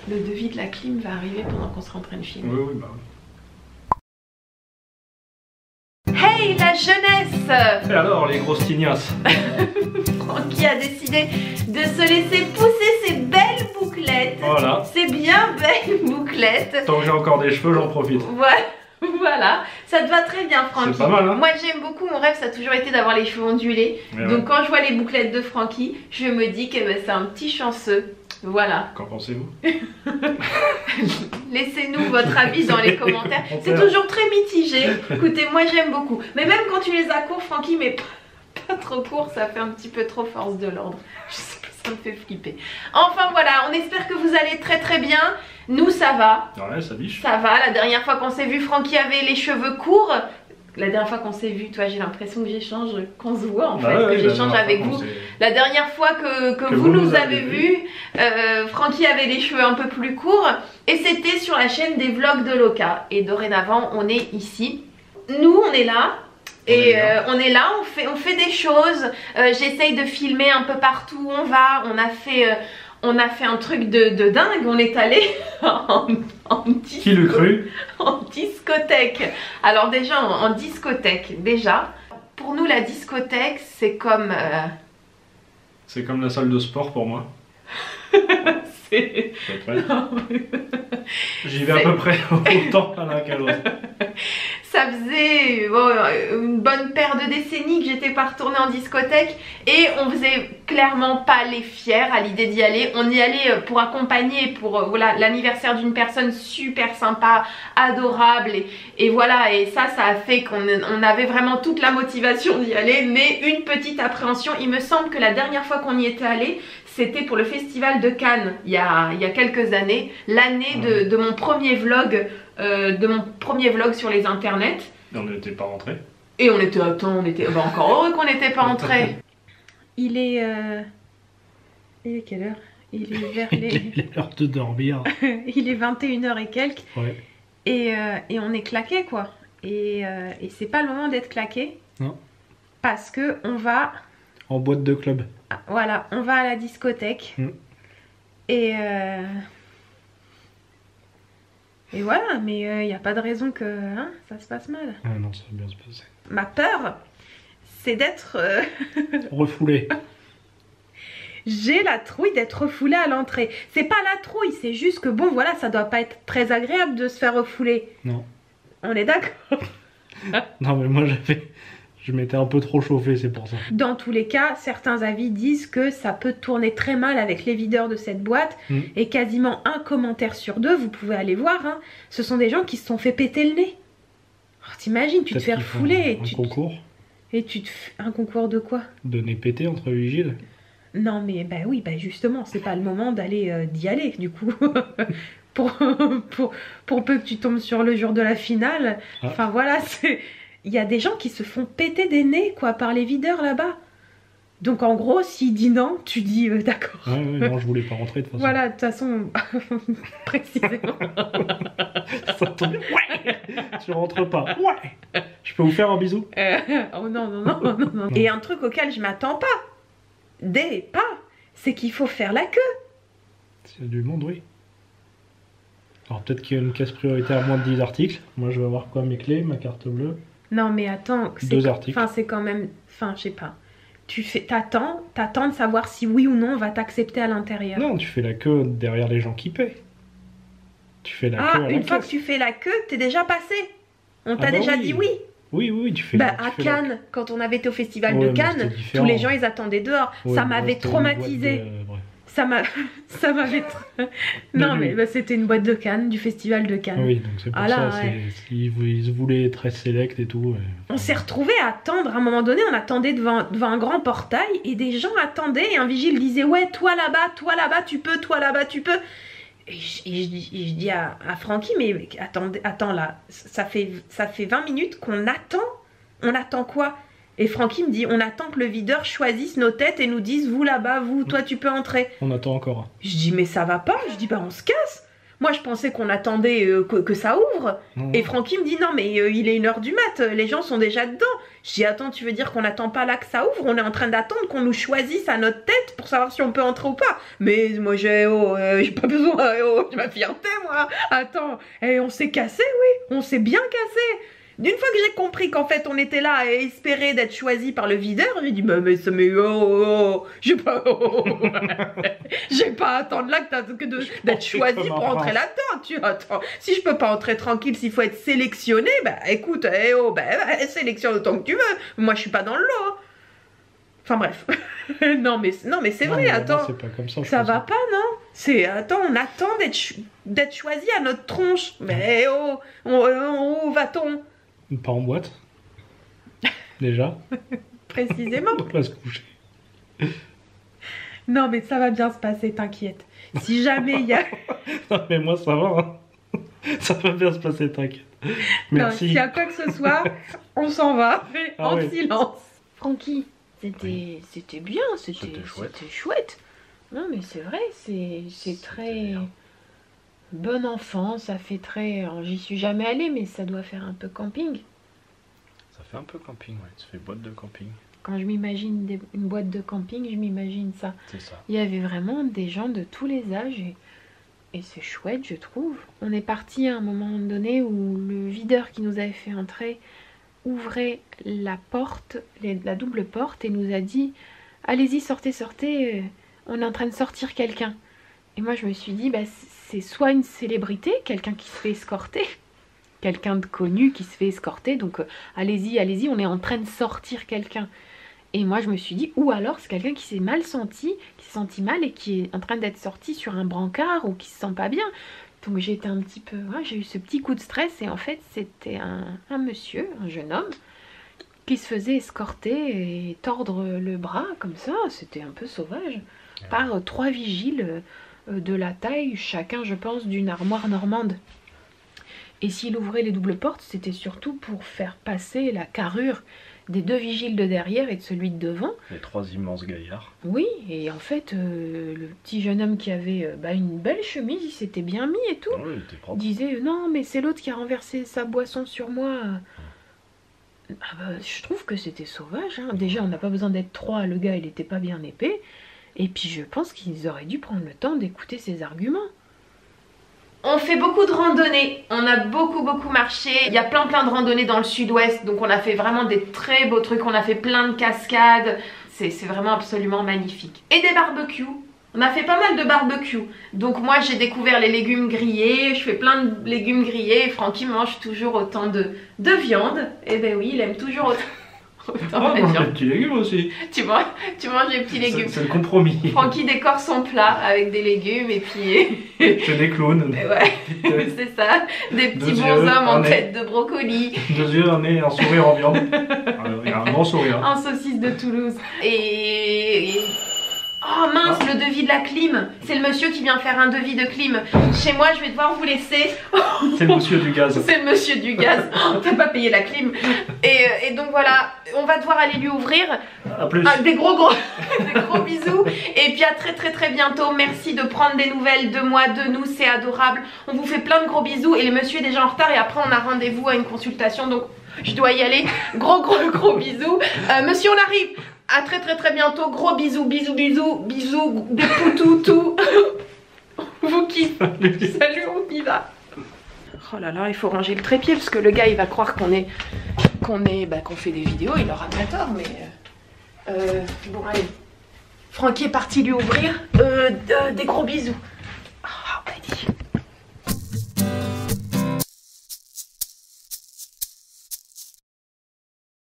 Le devis de la clim va arriver pendant qu'on sera en train de filmer. Oui, oui, bah oui. Hey la jeunesse! Et alors les grosses tignasses? Francky a décidé de se laisser pousser ses belles bouclettes. Voilà. Ces bien belles bouclettes. Tant que j'ai encore des cheveux, j'en profite. Voilà, ça te va très bien Francky. C'est pas mal, hein? Moi j'aime beaucoup, mon rêve ça a toujours été d'avoir les cheveux ondulés. Mais donc ouais. quand je vois les bouclettes de Francky, je me dis que c'est un petit chanceux. Voilà. Qu'en pensez-vous? Laissez-nous votre avis dans les commentaires. C'est toujours très mitigé. Écoutez, moi j'aime beaucoup. Mais même quand tu les as courts, Francky, mais pas trop courts, ça fait un petit peu trop force de l'ordre. Je sais pas, ça me fait flipper. Enfin voilà, on espère que vous allez très très bien. Nous ça va. Ouais, ça biche. Ça va, la dernière fois qu'on s'est vu, Francky avait les cheveux courts. La dernière fois qu'on s'est vu, toi j'ai l'impression que j'échange, qu'on se voit en fait, que j'échange avec vous. La dernière fois que vous nous avez vus, Francky avait les cheveux un peu plus courts et c'était sur la chaîne des vlogs de Loca. Et dorénavant, on est ici. Nous, on est là. Et on est là, on fait des choses. J'essaye de filmer un peu partout où on va. On a fait un truc de dingue. On est allé Qui l'eût cru? En discothèque. Alors déjà en discothèque, déjà. Pour nous la discothèque c'est comme... C'est comme la salle de sport pour moi. C'est... J'y vais à peu près autant à l'un qu'à l'autre. Ça faisait une bonne paire de décennies que j'étais pas retournée en discothèque et on faisait clairement pas les fiers à l'idée d'y aller. On y allait pour accompagner pour voilà, l'anniversaire d'une personne super sympa, adorable et voilà, et ça a fait qu'on avait vraiment toute la motivation d'y aller, mais une petite appréhension. Il me semble que la dernière fois qu'on y était allé, c'était pour le festival de Cannes il y a quelques années, l'année de mon premier vlog. Sur les internets. Et on n'était pas rentrés. Et on était, attends, on était encore heureux qu'on n'était pas rentrés. Il est quelle heure? Il est vers les... Il est l'heure de dormir. Il est 21h et quelques. Ouais. Et on est claqué quoi. Et c'est pas le moment d'être claqué. Non. Parce que on va... En boîte de club. Voilà, on va à la discothèque. Et voilà, mais il n'y a pas de raison que ça se passe mal. Ah non, ça va bien se passer. Ma peur, c'est d'être... Refoulé. J'ai la trouille d'être refoulée à l'entrée. C'est pas la trouille, c'est juste que bon, voilà, ça doit pas être très agréable de se faire refouler. Non. On est d'accord? Non, mais moi je m'étais un peu trop chauffé, c'est pour ça. Dans tous les cas, certains avis disent que ça peut tourner très mal avec les videurs de cette boîte. Et quasiment un commentaire sur deux, vous pouvez aller voir, hein, ce sont des gens qui se sont fait péter le nez. Oh, t'imagines, tu te fais refouler. Un concours. Et tu te... Un concours de quoi? De nez pété entre vigiles. Non mais bah oui, bah justement, c'est pas le moment d'aller d'y aller du coup. pour peu que tu tombes sur le jour de la finale. Enfin voilà, c'est... Il y a des gens qui se font péter des nez quoi par les videurs là-bas. Donc en gros, s'il dit non, tu dis d'accord. Ouais, non, je voulais pas rentrer de toute façon. Voilà, de toute façon, précisément. Ça tombe bien. Ouais. Tu rentres pas. Ouais. Je peux vous faire un bisou? Oh non. Et un truc auquel je m'attends pas. C'est qu'il faut faire la queue. S'il y a du monde, oui. Alors peut-être qu'il y a une caisse prioritaire à moins de 10 articles. Moi je vais avoir quoi? Mes clés, ma carte bleue. Non mais attends, 2 articles. Enfin c'est quand même... Enfin je sais pas. T'attends de savoir si oui ou non on va t'accepter à l'intérieur. Non, tu fais la queue derrière les gens qui paient. Tu fais la queue à la une fois caisse. que tu fais la queue, t'es déjà passé. On t'a bah déjà oui. dit oui. Oui, tu fais à Cannes, quand on avait été au festival de Cannes, tous les gens ils attendaient dehors. Ouais, ça m'avait traumatisé. Ça m'avait... Non mais bah, c'était une boîte de Cannes, du festival de Cannes. Oui, donc c'est pour ça, ils voulaient être très select et tout. On s'est retrouvés à attendre, à un moment donné, on attendait devant un grand portail et des gens attendaient et un vigile disait ouais, toi là-bas tu peux, toi là-bas tu peux. Et je dis à Francky, mais attends là, ça fait 20 minutes qu'on attend. On attend quoi? Et Francky me dit, on attend que le videur choisisse nos têtes et nous dise, vous là-bas, vous, toi tu peux entrer. On attend encore. Je dis, mais ça va pas. Je dis, bah on se casse. Moi je pensais qu'on attendait que ça ouvre. Et Francky me dit, non mais il est 1h du mat, les gens sont déjà dedans. Je dis attends, tu veux dire qu'on n'attend pas là que ça ouvre? On est en train d'attendre qu'on nous choisisse à notre tête pour savoir si on peut entrer ou pas. Mais moi j'ai pas besoin, j'ai ma fierté moi. Attends, on s'est cassé, oui, on s'est bien cassé. D'une fois que j'ai compris qu'en fait on était là à espérer d'être choisi par le videur, j'ai dit j'ai pas j'ai pas à attendre là d'être choisi pour entrer là-dedans. Tu attends, si je peux pas entrer tranquille, s'il faut être sélectionné, bah écoute, sélectionne autant que tu veux. Moi je suis pas dans le lot. Enfin bref. non mais c'est vrai, attends. Pas comme ça va pas, non? C'est attends, on attend d'être choisi à notre tronche. Mais où va-t-on? Pas en boîte. Déjà. Précisément. On va se coucher. Non mais ça va bien se passer, t'inquiète. Si jamais il y a... Non mais moi ça va. Hein. Ça va bien se passer, t'inquiète. Merci. S'il y a quoi que ce soit, on s'en va. En silence. Francky, c'était bien, c'était chouette. Non mais c'est vrai, c'est très... Bon enfant, ça fait très... J'y suis jamais allée, mais ça doit faire un peu camping. Ça fait un peu camping, ouais. Ça fait boîte de camping. Quand je m'imagine une boîte de camping, je m'imagine ça. C'est ça. Il y avait vraiment des gens de tous les âges et c'est chouette, je trouve. On est parti à un moment donné où le videur qui nous avait fait entrer ouvrait la porte, la double porte et nous a dit « Allez-y, sortez, on est en train de sortir quelqu'un. » Et moi je me suis dit, bah, c'est soit une célébrité, quelqu'un qui se fait escorter, quelqu'un de connu qui se fait escorter, donc allez-y, on est en train de sortir quelqu'un. Et moi je me suis dit, ou alors c'est quelqu'un qui s'est mal senti, qui s'est senti mal et qui est en train d'être sorti sur un brancard ou qui se sent pas bien. Donc j'ai été un petit peu, j'ai eu ce petit coup de stress et en fait c'était un monsieur, un jeune homme, qui se faisait escorter et tordre le bras comme ça, c'était un peu sauvage, par 3 vigiles de la taille, chacun je pense d'une armoire normande. Et s'il ouvrait les doubles portes, c'était surtout pour faire passer la carrure des 2 vigiles de derrière et de celui de devant. Les 3 immenses gaillards. Oui, et en fait, le petit jeune homme qui avait une belle chemise, il s'était bien mis et tout. Oui, il était propre. Disait, non mais c'est l'autre qui a renversé sa boisson sur moi. Je trouve que c'était sauvage, hein. Déjà on n'a pas besoin d'être 3, le gars il était pas bien épais. Et puis je pense qu'ils auraient dû prendre le temps d'écouter ses arguments. On fait beaucoup de randonnées, on a beaucoup marché. Il y a plein de randonnées dans le sud-ouest, donc on a fait vraiment des très beaux trucs. On a fait plein de cascades, c'est vraiment absolument magnifique. Et des barbecues, on a fait pas mal de barbecues. Donc moi j'ai découvert les légumes grillés, je fais plein de légumes grillés. Et Francky mange toujours autant de viande. Et ben oui, il aime toujours autant. Mange des petits légumes aussi. Tu manges des petits légumes. C'est le compromis. Francky décore son plat avec des légumes et puis... C'est des clowns. Ouais, c'est ça. Des petits bonshommes en tête de brocoli. 2 yeux, un nez, un sourire en viande. Il y a un grand sourire. En saucisse de Toulouse. Et... Oh mince, le devis de la clim. C'est le monsieur qui vient faire un devis de clim. Chez moi, je vais devoir vous laisser. C'est le monsieur du gaz. C'est le monsieur du gaz. T'as pas payé la clim. Et donc voilà, on va devoir aller lui ouvrir. À plus. Des gros bisous. Et puis à très bientôt. Merci de prendre des nouvelles de moi, de nous. C'est adorable. On vous fait plein de gros bisous. Et le monsieur est déjà en retard. Et après, on a rendez-vous à une consultation. Donc, je dois y aller. Gros bisous. Monsieur, on arrive. À très bientôt, gros bisous, des poutous, tout. Vous kiffe. Salut, on y va. Oh là là, il faut ranger le trépied parce que le gars il va croire qu'on fait des vidéos, il aura pas tort, mais bon allez. Francky est parti lui ouvrir, des gros bisous.